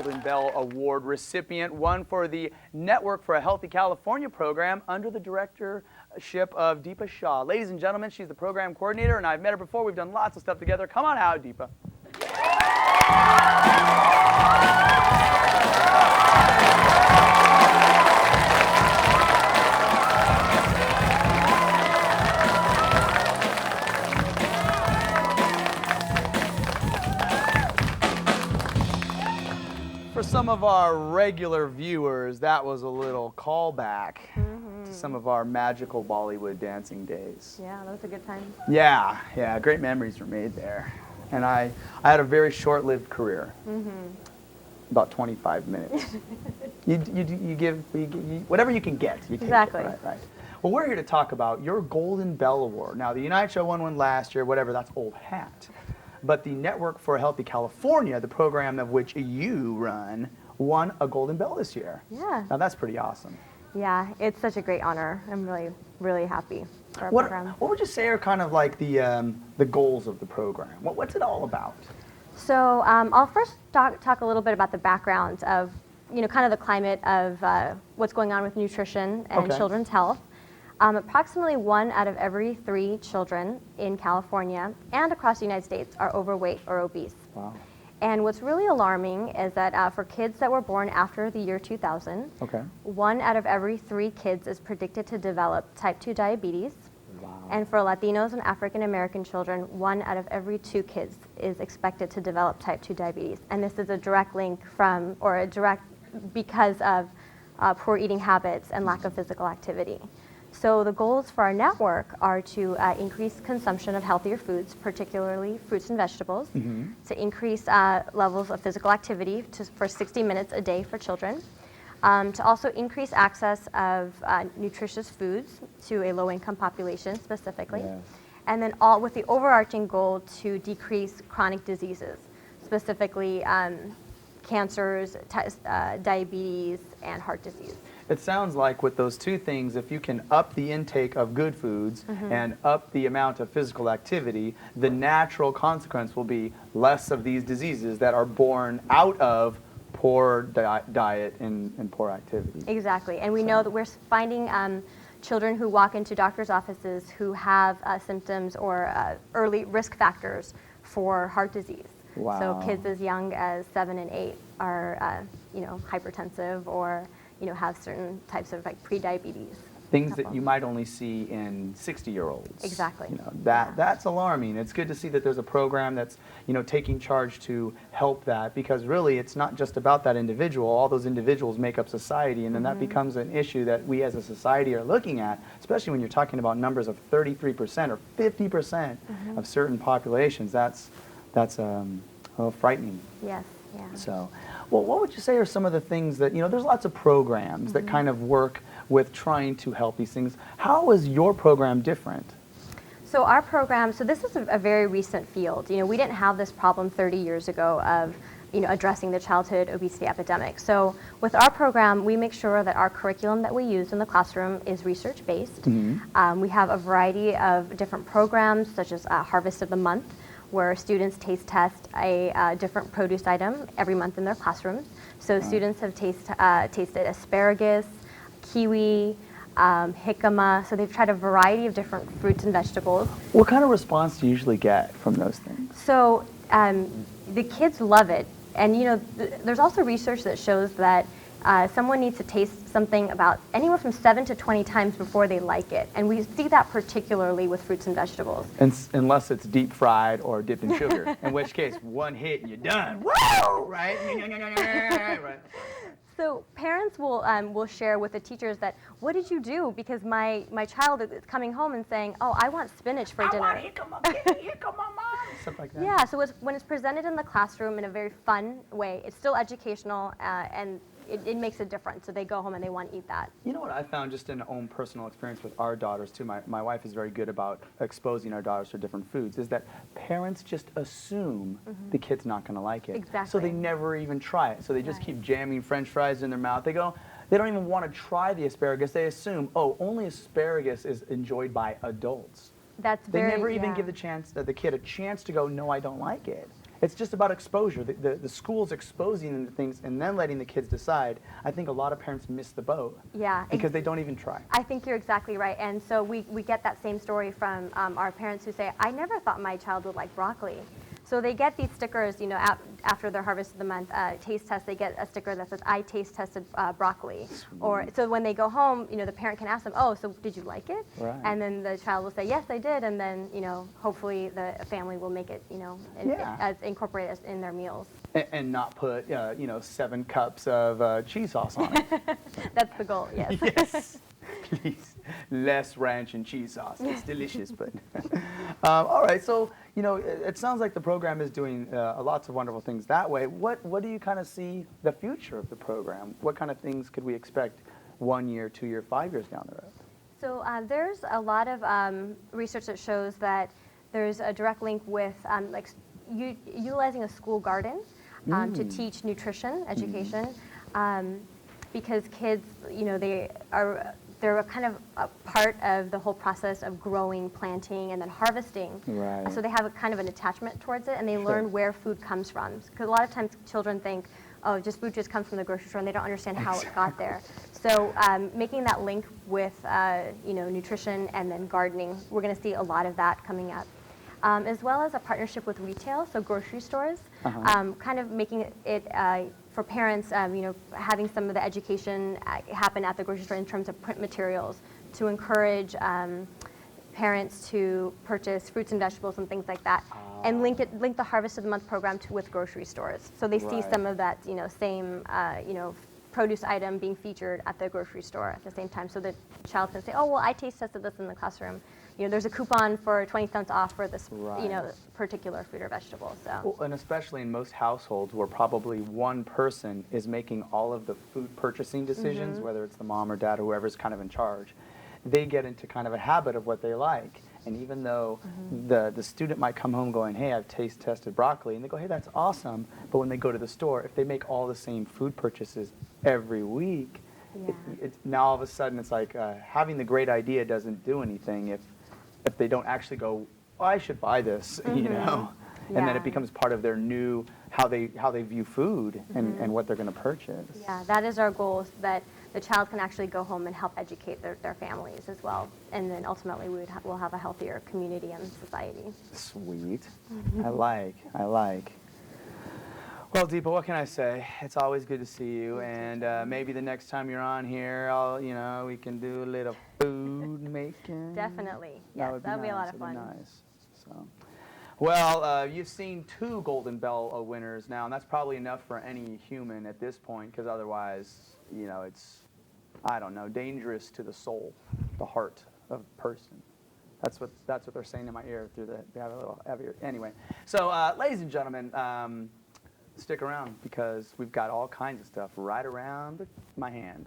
Golden Bell Award recipient, one for the Network for a Healthy California program under the directorship of Deepa Shah. Ladies and gentlemen, she's the program coordinator, and I've met her before. We've done lots of stuff together. Come on out, Deepa. For some of our regular viewers, that was a little callback to some of our magical Bollywood dancing days. Yeah, that was a good time. Yeah, great memories were made there. And I had a very short-lived career, about 25 minutes. you give whatever you can get. You take Exactly. it, right. Well, we're here to talk about your Golden Bell Award. Now, the United Show won one last year, whatever, that's old hat. But the Network for a Healthy California, the program of which you run, won a Golden Bell this year. Yeah. Now that's pretty awesome. Yeah, it's such a great honor. I'm really, really happy for our What program. would you say are kind of like the goals of the program? What's it all about? So I'll first talk a little bit about the background of, kind of the climate of what's going on with nutrition and children's health. Approximately 1 out of every 3 children in California and across the United States are overweight or obese. Wow. And what's really alarming is that for kids that were born after the year 2000, 1 out of every 3 kids is predicted to develop type 2 diabetes. Wow. And for Latinos and African American children, 1 out of every 2 kids is expected to develop type 2 diabetes. And this is a direct link because of poor eating habits and lack of physical activity. So the goals for our network are to increase consumption of healthier foods, particularly fruits and vegetables, to increase levels of physical activity for 60 minutes a day for children, to also increase access of nutritious foods to a low-income population specifically, and then all with the overarching goal to decrease chronic diseases, specifically cancers, diabetes, and heart disease. It sounds like with those two things, if you can up the intake of good foods and up the amount of physical activity, the natural consequence will be less of these diseases that are born out of poor diet and poor activity. Exactly, and we know that we're finding children who walk into doctors' offices who have symptoms or early risk factors for heart disease. Wow. So kids as young as 7 and 8 are, hypertensive or have certain types of pre-diabetes. Things that you might only see in 60-year-olds. Exactly. That's alarming. It's good to see that there's a program that's taking charge to help that, because really it's not just about that individual. All those individuals make up society, and then that becomes an issue that we as a society are looking at, especially when you're talking about numbers of 33% or 50% of certain populations. That's a little frightening. Yes. Yeah. So, well, what would you say are some of the things that, there's lots of programs that kind of work with trying to help these things. How is your program different? So our program, this is a very recent field. We didn't have this problem 30 years ago of, addressing the childhood obesity epidemic. So with our program, we make sure that our curriculum that we use in the classroom is research-based. We have a variety of different programs, such as Harvest of the Month, where students taste test a different produce item every month in their classrooms. So students have tasted asparagus, kiwi, jicama. So they've tried a variety of different fruits and vegetables. What kind of response do you usually get from those things? So the kids love it. And there's also research that shows that someone needs to taste something about anywhere from 7 to 20 times before they like it. And we see that particularly with fruits and vegetables. Unless it's deep fried or dipped in sugar, in which case one hit and you're done. Woo! Right? Right. So parents will share with the teachers that, what did you do? Because my child is coming home and saying, oh, I want spinach for dinner. Here come my mom. Stuff like that. Yeah, so when it's presented in the classroom in a very fun way, it's still educational and it makes a difference. So they go home and they want to eat that. You know what I found just in own personal experience with our daughters too, my wife is very good about exposing our daughters to different foods, is that parents just assume the kid's not going to like it. Exactly. So they never even try it. So they just keep jamming French fries in their mouth. They don't even want to try the asparagus. They assume, oh, only asparagus is enjoyed by adults. They never even give the kid a chance to go, no, I don't like it. It's just about exposure. The school's exposing the things and then letting the kids decide. I think a lot of parents miss the boat. Yeah. Because they don't even try. I think you're exactly right. And so we get that same story from our parents who say, I never thought my child would like broccoli. So they get these stickers, you know, after their harvest of the month taste test, they get a sticker that says, I taste tested broccoli. Or so when they go home, you know, the parent can ask them, oh, so did you like it? Right. And then the child will say, yes, I did. And then, you know, hopefully the family will make it, you know, incorporate it in their meals. And not put, you know, 7 cups of cheese sauce on it. That's the goal, yes. Yes, please. Less ranch and cheese sauce. It's delicious, but. All right, so, you know, it sounds like the program is doing lots of wonderful things that way. What do you kind of see the future of the program? What kind of things could we expect 1 year, 2 year, 5 years down the road? So there's a lot of research that shows that there's a direct link with like utilizing a school garden to teach nutrition education, because kids, you know, they're kind of a part of the whole process of growing, planting, and then harvesting. Right. So they have a kind of an attachment towards it, and they learn where food comes from. Because a lot of times children think, oh, food just comes from the grocery store, and they don't understand how it got there. So making that link with you know, nutrition and then gardening, we're going to see a lot of that coming up. As well as a partnership with retail, so grocery stores, kind of making it for parents, you know, having some of the education happen at the grocery store in terms of print materials to encourage parents to purchase fruits and vegetables and things like that, and link the Harvest of the Month program with grocery stores, so they see some of that, you know, same you know, produce item being featured at the grocery store at the same time, so the child can say, oh, well, I taste tested this in the classroom. You know, there's a coupon for 20 cents off for this, you know, particular fruit or vegetable. So. Well, and especially in most households where probably one person is making all of the food purchasing decisions, whether it's the mom or dad, whoever's kind of in charge, they get into kind of a habit of what they like. And even though the student might come home going, hey, I've taste tested broccoli, and they go, hey, that's awesome. But when they go to the store, if they make all the same food purchases every week, now all of a sudden it's like having the great idea doesn't do anything if they don't actually go, oh, I should buy this, you know, and then it becomes part of their new how they view food and what they're going to purchase. Yeah, that is our goal, so that the child can actually go home and help educate their families as well, and then ultimately we'll have a healthier community and society. Sweet. I like. Well, Deepa, what can I say? It's always good to see you, and maybe the next time you're on here, you know, we can do a little food making. Definitely. Yes, that would be a lot of fun. Nice. So, well, you've seen 2 Golden Bell winners now, and that's probably enough for any human at this point, because otherwise, you know, it's, I don't know, dangerous to the soul, the heart of a person. That's what they're saying in my ear through they have a little heavier. Anyway, so ladies and gentlemen, stick around because we've got all kinds of stuff right around my hand.